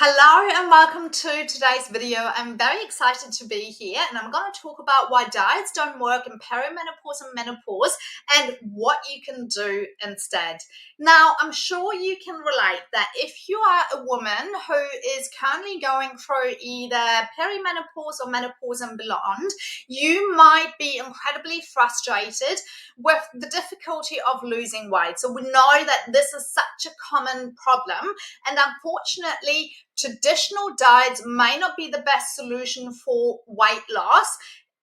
Hello and welcome to today's video. I'm very excited to be here and I'm going to talk about why diets don't work in perimenopause and menopause and what you can do instead. Now, I'm sure you can relate that if you are a woman who is currently going through either perimenopause or menopause and beyond, you might be incredibly frustrated with the difficulty of losing weight. So we know that this is such a common problem, and unfortunately, traditional diets may not be the best solution for weight loss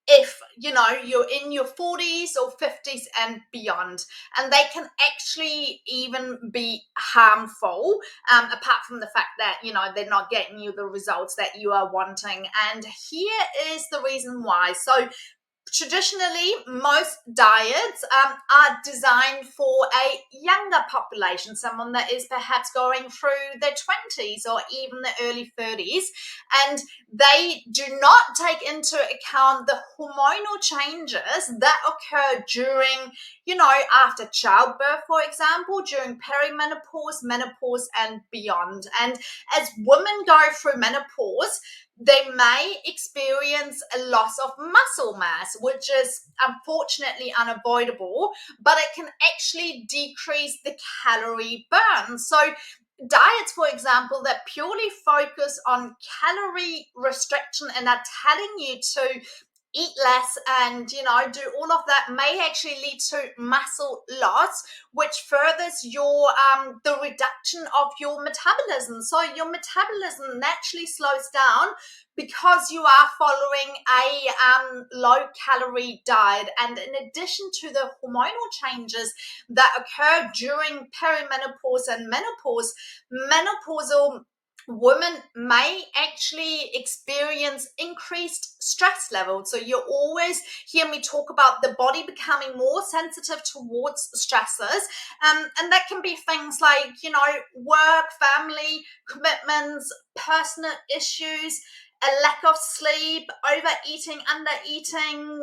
if you're in your 40s or 50s and beyond, and they can actually even be harmful, apart from the fact that they're not getting you the results that you are wanting. And here is the reason why. So traditionally, most diets are designed for a younger population, someone that is perhaps going through their 20s or even the early 30s, and they do not take into account the hormonal changes that occur during, after childbirth, for example, during perimenopause, menopause, and beyond. And as women go through menopause, they may experience a loss of muscle mass, which is unfortunately unavoidable, but it can actually decrease the calorie burn. So diets, for example, that purely focus on calorie restriction and are telling you to eat less and do all of that may actually lead to muscle loss, which furthers your the reduction of your metabolism. So your metabolism naturally slows down because you are following a low calorie diet. And in addition to the hormonal changes that occur during perimenopause and menopause, menopausal women may actually experience increased stress levels. So you always hear me talk about the body becoming more sensitive towards stressors, and that can be things like work, family commitments, personal issues, a lack of sleep, overeating, undereating,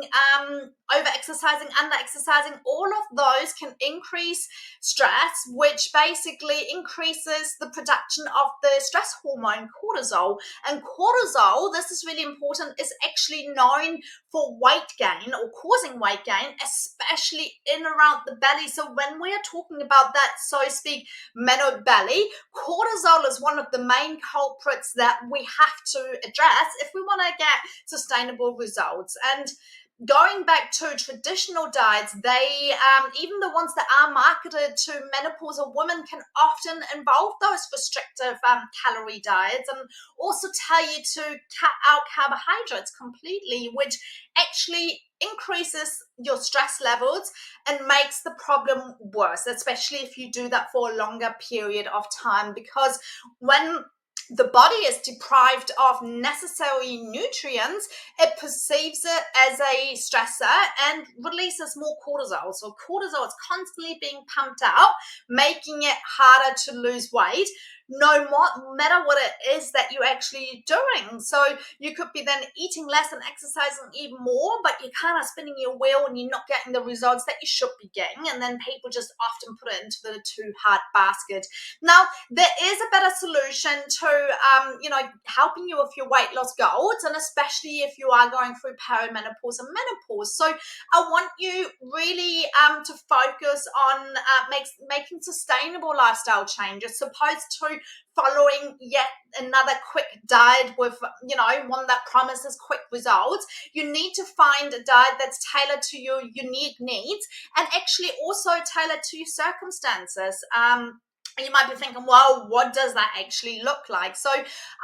over-exercising, under-exercising. All of those can increase stress, which basically increases the production of the stress hormone cortisol. And cortisol, this is really important, is actually known for weight gain or causing weight gain, especially in around the belly. So when we are talking about that, so to speak, meno belly, cortisol is one of the main culprits that we have to address if we want to get sustainable results. And going back to traditional diets, they even the ones that are marketed to menopausal women can often involve those restrictive calorie diets, and also tell you to cut out carbohydrates completely, which actually increases your stress levels and makes the problem worse, especially if you do that for a longer period of time. Because when the body is deprived of necessary nutrients, it perceives it as a stressor and releases more cortisol. So cortisol is constantly being pumped out, making it harder to lose weight, no matter what it is that you're actually doing. So you could be then eating less and exercising even more, but you're kind of spinning your wheel and you're not getting the results that you should be getting. And then people just often put it into the too hard basket. Now, there is a better solution to, helping you with your weight loss goals, and especially if you are going through perimenopause and menopause. So I want you really to focus on making sustainable lifestyle changes, opposed to following yet another quick diet with, one that promises quick results. You need to find a diet that's tailored to your unique needs and actually also tailored to your circumstances. You might be thinking, well, what does that actually look like? So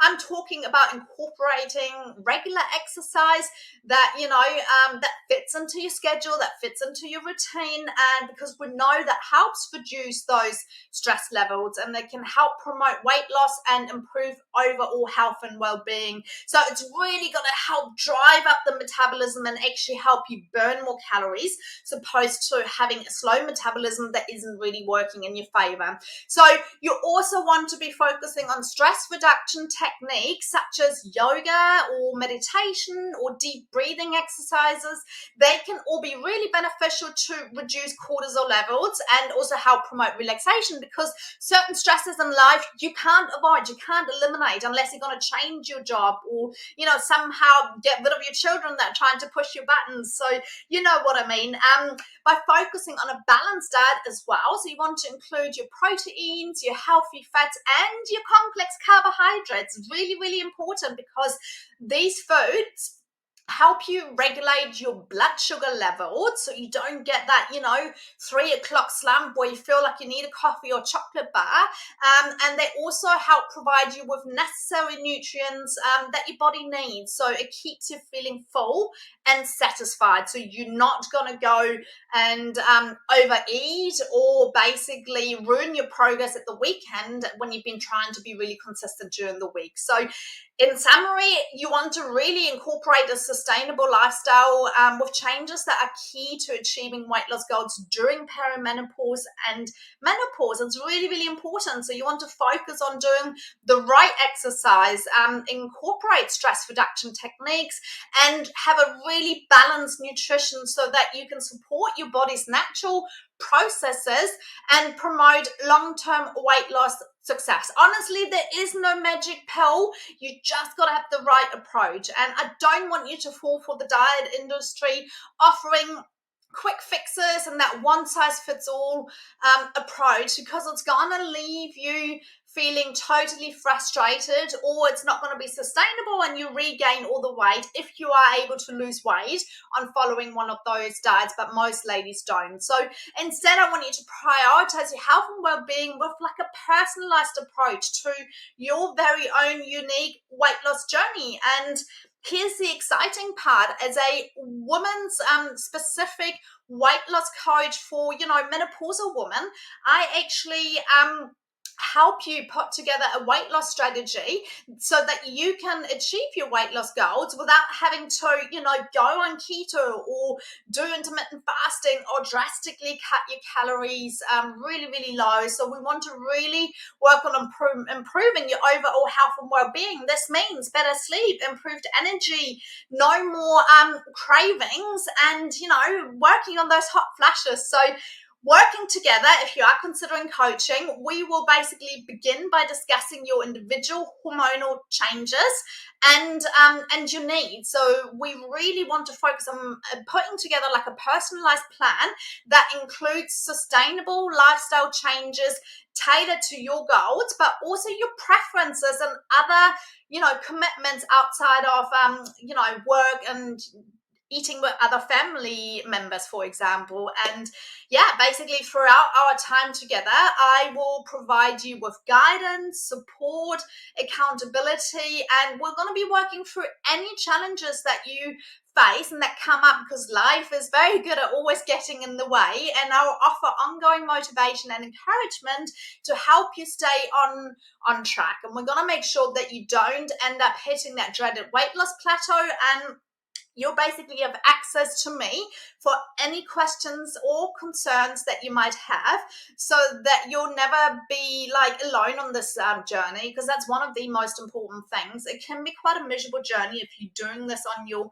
I'm talking about incorporating regular exercise that, that fits into your schedule, that fits into your routine. And because we know that helps reduce those stress levels, and they can help promote weight loss and improve overall health and well-being. So it's really going to help drive up the metabolism and actually help you burn more calories, as opposed to having a slow metabolism that isn't really working in your favor. So you also want to be focusing on stress reduction techniques such as yoga or meditation or deep breathing exercises. They can all be really beneficial to reduce cortisol levels and also help promote relaxation, because certain stresses in life you can't avoid, you can't eliminate unless you're going to change your job or, somehow get rid of your children that are trying to push your buttons. So you know what I mean. By focusing on a balanced diet as well, so you want to include your proteins, your healthy fats, and your complex carbohydrates. Really, really important, because these foods help you regulate your blood sugar levels so you don't get that 3 o'clock slump where you feel like you need a coffee or chocolate bar. And they also help provide you with necessary nutrients that your body needs, so it keeps you feeling full and satisfied, so you're not going to go and overeat or basically ruin your progress at the weekend when you've been trying to be really consistent during the week. So in summary, you want to really incorporate a sustainable lifestyle with changes that are key to achieving weight loss goals during perimenopause and menopause. It's really, really important. So you want to focus on doing the right exercise, incorporate stress reduction techniques, and have a really balanced nutrition so that you can support your body's natural processes and promote long-term weight loss success. Honestly, there is no magic pill. You just got to have the right approach. And I don't want you to fall for the diet industry offering quick fixes and that one size fits all approach, because it's going to leave you feeling totally frustrated, or it's not going to be sustainable and you regain all the weight if you are able to lose weight on following one of those diets, but most ladies don't. So instead, I want you to prioritize your health and well-being with like a personalized approach to your very own unique weight loss journey. And here's the exciting part: as a woman's specific weight loss coach for menopausal women, I actually help you put together a weight loss strategy so that you can achieve your weight loss goals without having to go on keto or do intermittent fasting or drastically cut your calories really, really low. So we want to really work on improving your overall health and well-being. This means better sleep, improved energy, no more cravings, and working on those hot flashes. So working together, if you are considering coaching, we will basically begin by discussing your individual hormonal changes and your needs. So we really want to focus on putting together like a personalized plan that includes sustainable lifestyle changes tailored to your goals, but also your preferences and other commitments outside of work and eating with other family members, for example. And yeah, basically throughout our time together, I will provide you with guidance, support, accountability, and we're going to be working through any challenges that you face and that come up, because life is very good at always getting in the way, and I'll offer ongoing motivation and encouragement to help you stay on track. And we're going to make sure that you don't end up hitting that dreaded weight loss plateau, and you'll basically have access to me for any questions or concerns that you might have, so that you'll never be like alone on this journey, because that's one of the most important things. It can be quite a miserable journey if you're doing this on your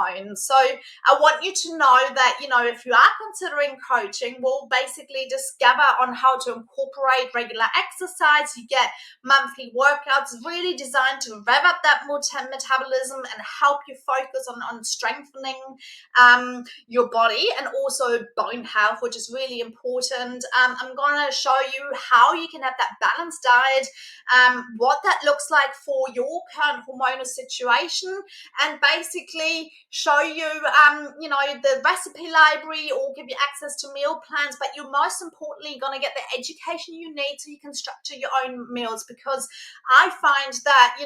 own. So I want you to know that if you are considering coaching, we'll basically discover on how to incorporate regular exercise. You get monthly workouts really designed to rev up that metabolism and help you focus on strengthening your body and also bone health, which is really important. I'm going to show you how you can have that balanced diet, what that looks like for your current hormonal situation, and basically show you the recipe library or give you access to meal plans. But you're most importantly going to get the education you need so you can structure your own meals, because I find that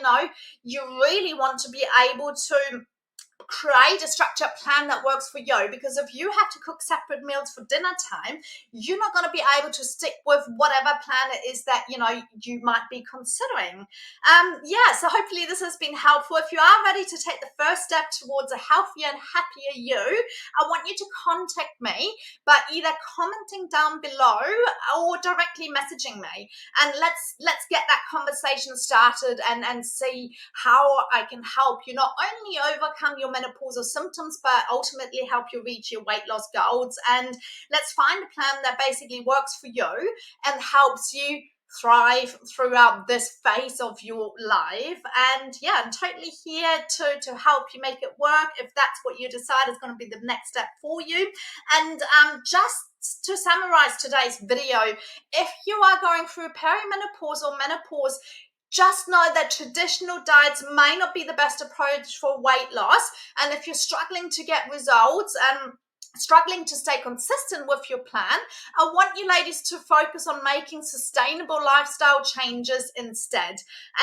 you really want to be able to create a structured plan that works for you, because if you have to cook separate meals for dinner time, you're not going to be able to stick with whatever plan it is that you might be considering. Yeah, so hopefully this has been helpful. If you are ready to take the first step towards a healthier and happier you, I want you to contact me by either commenting down below or directly messaging me, and let's get that conversation started and see how I can help you not only overcome your menopausal symptoms, but ultimately help you reach your weight loss goals. And let's find a plan that basically works for you and helps you thrive throughout this phase of your life. And yeah, I'm totally here to help you make it work if that's what you decide is going to be the next step for you. And just to summarize today's video, if you are going through perimenopause or menopause, just know that traditional diets may not be the best approach for weight loss. And if you're struggling to get results and struggling to stay consistent with your plan, I want you ladies to focus on making sustainable lifestyle changes instead.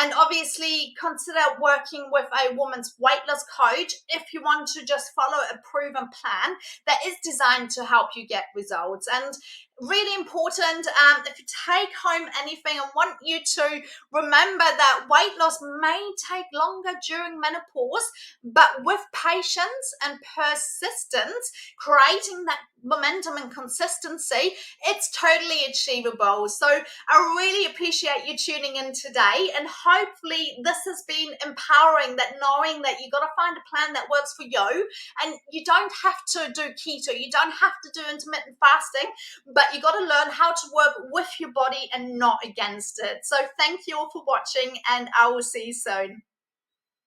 And obviously consider working with a woman's weight loss coach if you want to just follow a proven plan that is designed to help you get results. And really important, if you take home anything, I want you to remember that weight loss may take longer during menopause, but with patience and persistence, creating that momentum and consistency, it's totally achievable. So I really appreciate you tuning in today, and hopefully this has been empowering, that knowing that you got to find a plan that works for you, and you don't have to do keto, you don't have to do intermittent fasting, but you got to learn how to work with your body and not against it. So thank you all for watching, and I will see you soon.